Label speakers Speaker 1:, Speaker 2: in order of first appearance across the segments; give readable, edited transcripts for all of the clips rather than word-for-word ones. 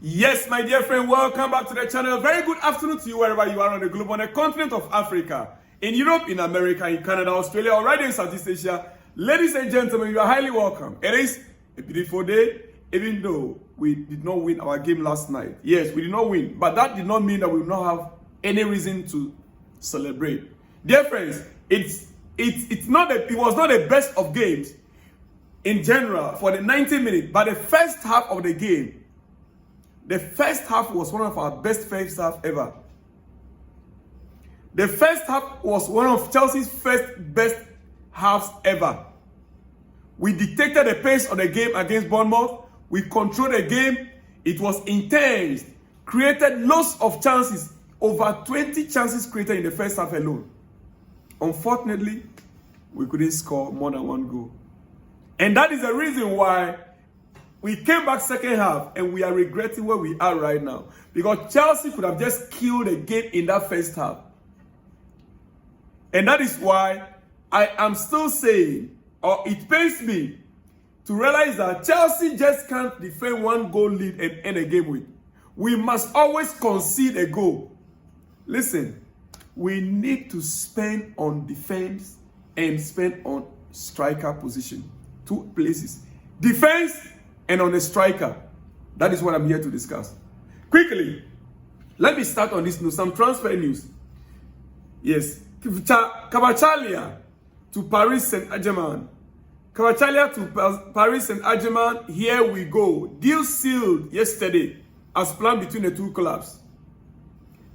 Speaker 1: Yes, my dear friend, welcome back to the channel. Very good afternoon to you wherever you are on the globe, on the continent of Africa, in Europe, in America, in Canada, Australia, or right in Southeast Asia. Ladies and gentlemen, you are highly welcome. It is a beautiful day, even though we did not win our game last night. Yes, we did not win, but that did not mean that we will not have any reason to celebrate. Dear friends, it was not the best of games in general for the 90 minutes, but the first half of the game, the first half was one of our best first half ever. The first half was one of Chelsea's first best halves ever. We dictated the pace of the game against Bournemouth. We controlled the game. It was intense. Created lots of chances. Over 20 chances created in the first half alone. Unfortunately, we couldn't score more than one goal. And that is the reason why we came back second half and we are regretting where we are right now. Because Chelsea could have just killed the game in that first half. And that is why I am still saying, or it pains me to realize that Chelsea just can't defend one goal lead and end a game with. We must always concede a goal. Listen, we need to spend on defense and spend on striker position. Two places. Defense and on the striker. That is what I'm here to discuss. Quickly, let me start on this news. Some transfer news. Yes. Kvaratskhelia to Paris Saint-Germain. Kvaratskhelia to Paris Saint-Germain. Here we go. Deal sealed yesterday as planned between the two clubs.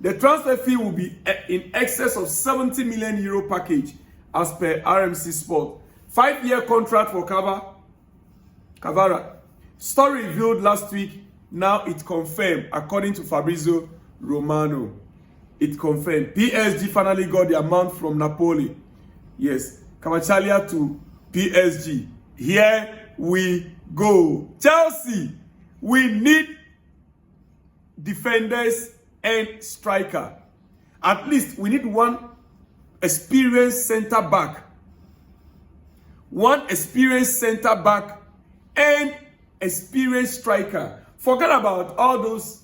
Speaker 1: The transfer fee will be in excess of 70 million euro package as per RMC Sport. 5-year contract for Kvara. Story revealed last week. Now it confirmed, according to Fabrizio Romano. It confirmed. PSG finally got the amount from Napoli. Yes, Kvaratskhelia to PSG. Here we go. Chelsea, we need defenders and striker. At least we need one experienced center back. One experienced center back and experienced striker. Forget about all those,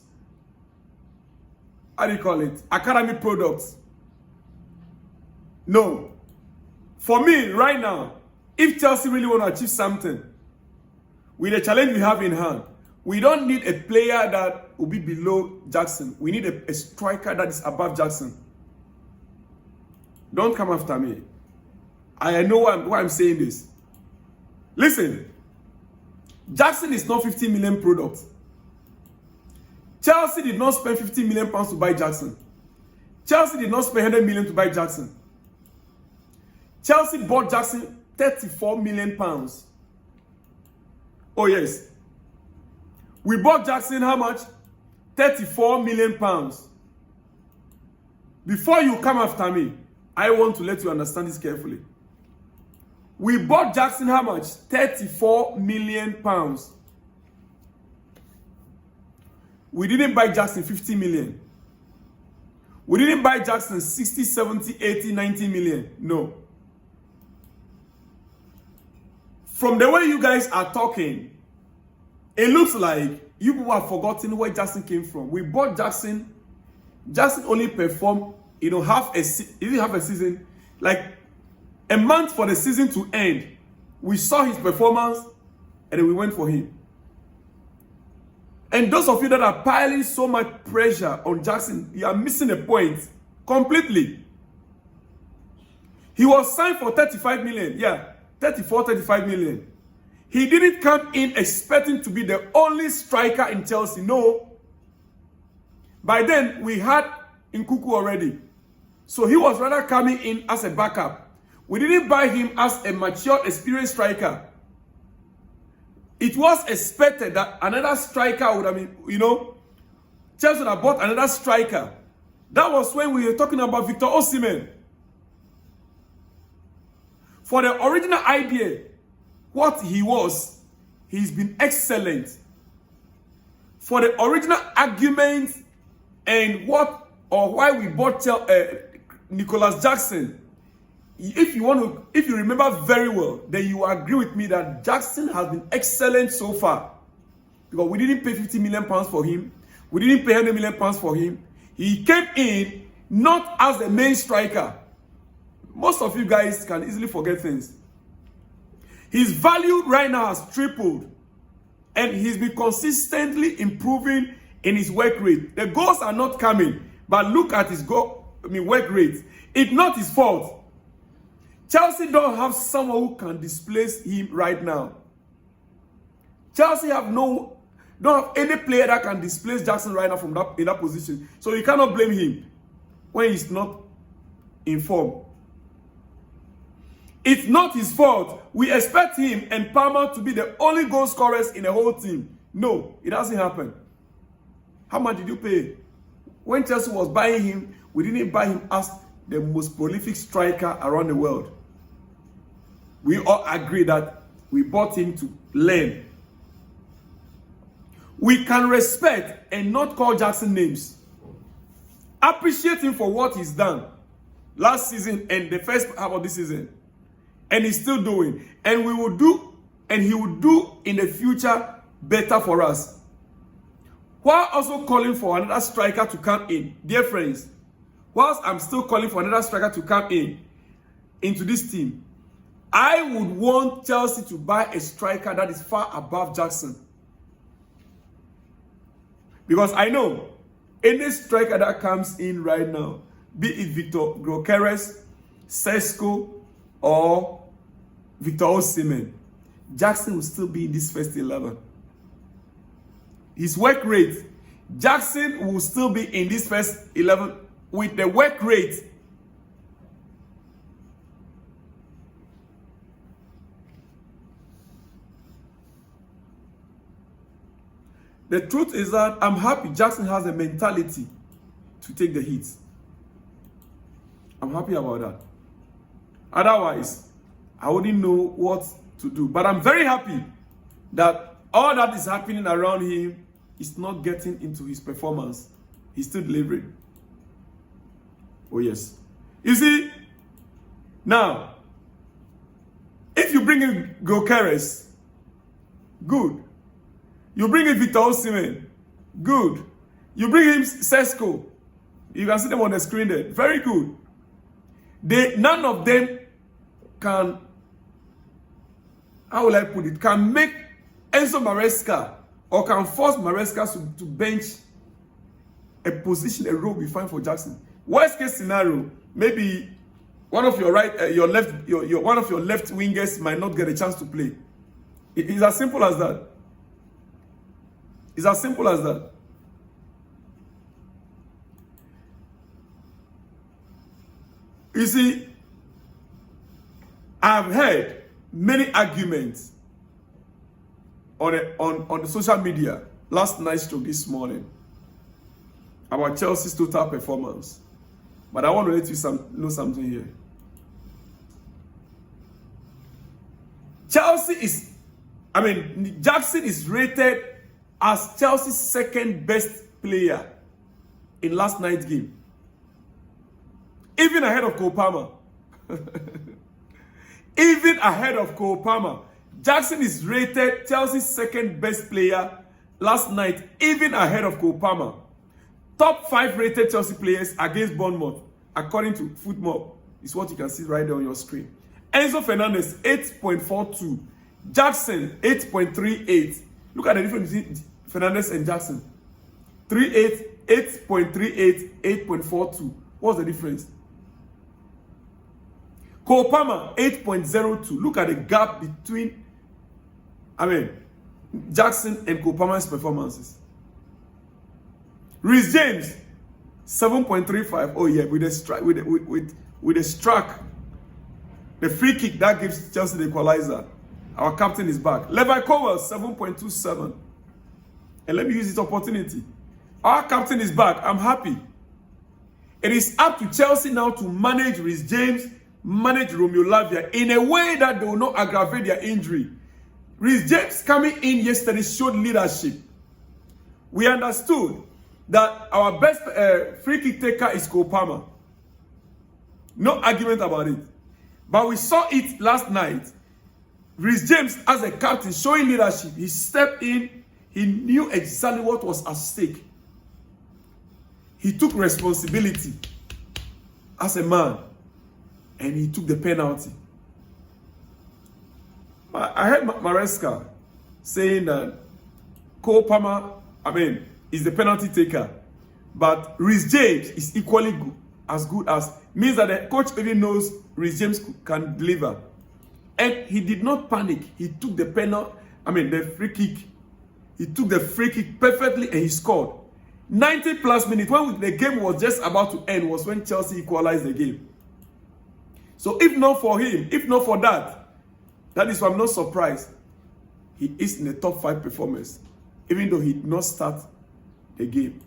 Speaker 1: how do you call it, academy products. No. For me, right now, if Chelsea really want to achieve something with the challenge we have in hand, we don't need a player that will be below Jackson. We need a striker that is above Jackson. Don't come after me. I know why I'm saying this. Listen, Jackson is not 50 million product. Chelsea did not spend 50 million pounds to buy Jackson. Chelsea did not spend 100 million to buy Jackson. Chelsea bought Jackson 34 million pounds. Oh yes. We bought Jackson how much? 34 million pounds. Before you come after me, I want to let you understand this carefully. We bought Jackson how much? 34 million pounds. We didn't buy Jackson 50 million. We didn't buy Jackson 60, 70, 80, 90 million. No. From the way you guys are talking, it looks like you people have forgotten where Jackson came from. We bought Jackson. Jackson only performed, half a season, like a month for the season to end. We saw his performance and then we went for him. And those of you that are piling so much pressure on Jackson, you are missing the point completely. He was signed for 35 million. Yeah, 34, 35 million. He didn't come in expecting to be the only striker in Chelsea. No. By then, we had Nkuku already. So he was rather coming in as a backup. We didn't buy him as a mature, experienced striker. It was expected that another striker would have been, Chelsea would have bought another striker. That was when we were talking about Victor Osimhen. For the original idea, what he was, he's been excellent. For the original argument and why we bought Nicolas Jackson, if you remember very well, then you agree with me that Jackson has been excellent so far. because we didn't pay 50 million pounds for him. We didn't pay 100 million pounds for him. He came in not as the main striker. Most of you guys can easily forget things. His value right now has tripled, and he's been consistently improving in his work rate. The goals are not coming, but look at his work rate. It's not his fault. Chelsea don't have someone who can displace him right now. Chelsea don't have any player that can displace Jackson right now from in that position. So you cannot blame him when he's not in form. It's not his fault. We expect him and Palmer to be the only goal scorers in the whole team. No, it doesn't happen. How much did you pay? When Chelsea was buying him, we didn't buy him as the most prolific striker around the world. We all agree that we bought him to learn. We can respect and not call Jackson names. Appreciate him for what he's done last season and the first half of this season. And he's still doing. And we will do, and he will do in the future better for us. While also calling for another striker to come in. Dear friends, whilst I'm still calling for another striker to come into this team, I would want Chelsea to buy a striker that is far above Jackson. Because I know any striker that comes in right now, be it Victor Gyökeres, Sesko, or Victor Osimhen, Jackson will still be in this first 11. His work rate, Jackson will still be in this first 11 with the work rate. The truth is that I'm happy Jackson has a mentality to take the hits. I'm happy about that. Otherwise, I wouldn't know what to do. But I'm very happy that all that is happening around him is not getting into his performance. He's still delivering. Oh, yes. You see, now, if you bring in Gyökeres, good. You bring in Victor Osimhen, good. You bring in Sesko, you can see them on the screen there, very good. None of them can, how will I put it, can make Enzo Maresca or can force Maresca to bench a position, a role be fine for Jackson. Worst case scenario, maybe one of your left wingers might not get a chance to play. It's as simple as that. It's as simple as that. You see, I've heard many arguments on the social media last night stroke this morning about Chelsea's total performance. But I want to let you know something here. Jackson is rated as Chelsea's second best player in last night's game. Even ahead of Cole Palmer. Even ahead of Cole Palmer. Jackson is rated Chelsea's second best player last night, even ahead of Cole Palmer. Top 5 rated Chelsea players against Bournemouth, according to Footmob, is what you can see right there on your screen. Enzo Fernandez, 8.42. Jackson, 8.38. Look at the difference between Fernandez and Jackson. 3.8, 8.38, 8.42. What's the difference? Cole Palmer, 8.02. Look at the gap between, Jackson and Cole Palmer's performances. Reece James, 7.35. Oh yeah, with a strike, the free kick that gives Chelsea the equalizer. Our captain is back. Levi Cowell, 7.27. And let me use this opportunity. Our captain is back. I'm happy. It is up to Chelsea now to manage Reece James, manage Romeo Lavia in a way that they will not aggravate their injury. Reece James coming in yesterday showed leadership. We understood that our best free kick taker is Cole Palmer. No argument about it. But we saw it last night. Reece James as a captain showing leadership. He stepped in. He knew exactly what was at stake. He took responsibility as a man, and he took the penalty. I heard Maresca saying that Cole Palmer, is the penalty taker, but Reece James is equally good as means that the coach even knows Reece James can deliver, and he did not panic. He took the penalty, the free kick. He took the free kick perfectly and he scored. 90 plus minutes, when the game was just about to end, was when Chelsea equalized the game. So if not for him, if not for that, that is why I'm not surprised he is in the top 5 performers, even though he did not start the game.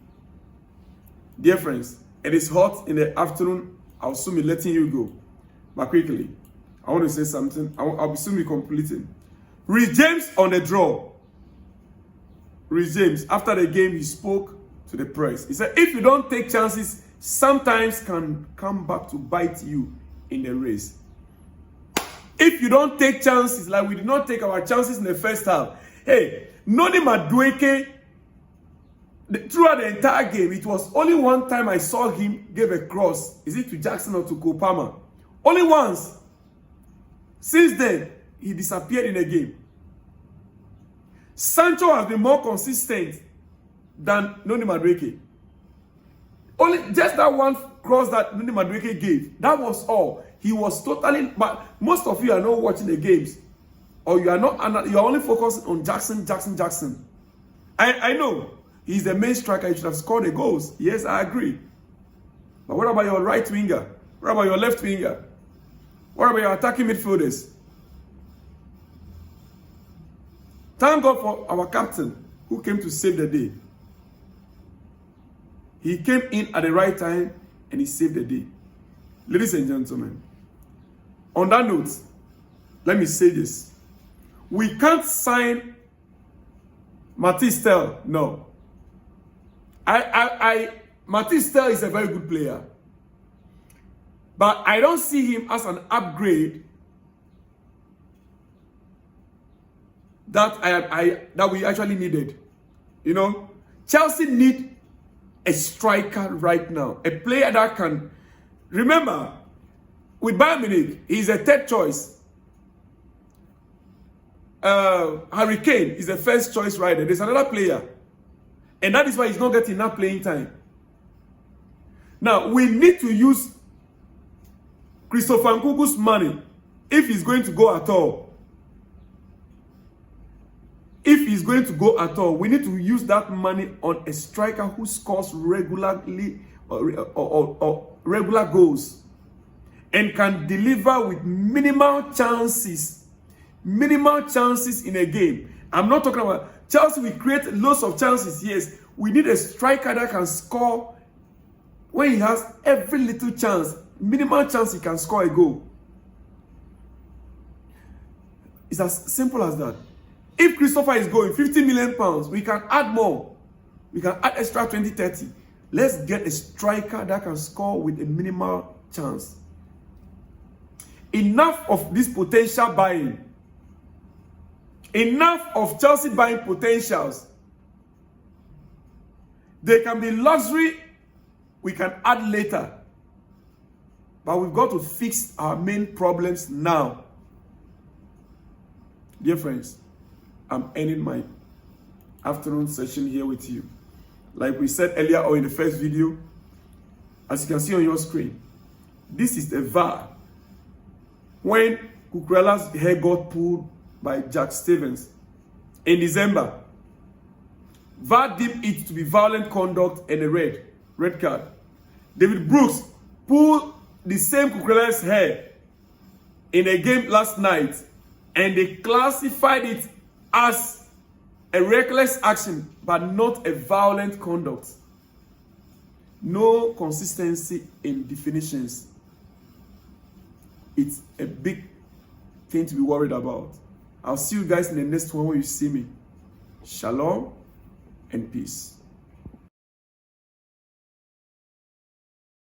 Speaker 1: Dear friends, it is hot in the afternoon. I'll soon be letting you go. But quickly, I want to say something. I'll soon be completing. Reece James on the draw. Reece James, after the game, he spoke to the press. He said, if you don't take chances, sometimes can come back to bite you in the race. If you don't take chances, like we did not take our chances in the first half. Hey, Noni Madueke, throughout the entire game, it was only one time I saw him give a cross. Is it to Jackson or to Kopama? Only once. Since then, he disappeared in the game. Sancho has been more consistent than Noni Madueke. Only just that one cross that Noni Madueke gave. That was all. He was totally. But most of you are not watching the games, or you are not. You are only focusing on Jackson. I know he's the main striker. He should have scored the goals. Yes, I agree. But what about your right winger? What about your left winger? What about your attacking midfielders? Thank God for our captain who came to save the day. He came in at the right time and he saved the day. Ladies and gentlemen, on that note, let me say this. We can't sign Mathys Tel. No. Mathys Tel is a very good player. But I don't see him as an upgrade that we actually needed. You know, Chelsea need a striker right now, a player that can. Remember, with Bayern Munich, he's a third choice. Harry Kane is the first choice rider. There's another player, and that is why he's not getting enough playing time. Now we need to use Christopher Nkunku's money if he's going to go at all. If he's going to go at all, we need to use that money on a striker who scores regularly or regular goals and can deliver with minimal chances in a game. I'm not talking about Chelsea. We create lots of chances. Yes, we need a striker that can score when he has every little chance, minimal chance he can score a goal. It's as simple as that. If Christopher is going 50 million pounds, we can add more. We can add extra 20, 30. Let's get a striker that can score with a minimal chance. Enough of this potential buying. Enough of Chelsea buying potentials. They can be luxury, we can add later. But we've got to fix our main problems now. Dear friends, I'm ending my afternoon session here with you. Like we said earlier or in the first video, as you can see on your screen, this is the VAR. When Cucurella's hair got pulled by Jack Stevens in December, VAR deemed it to be violent conduct and a red card. David Brooks pulled the same Cucurella's hair in a game last night, and they classified it as a reckless action, but not a violent conduct. No consistency in definitions. It's a big thing to be worried about. I'll see you guys in the next one when you see me. Shalom and peace.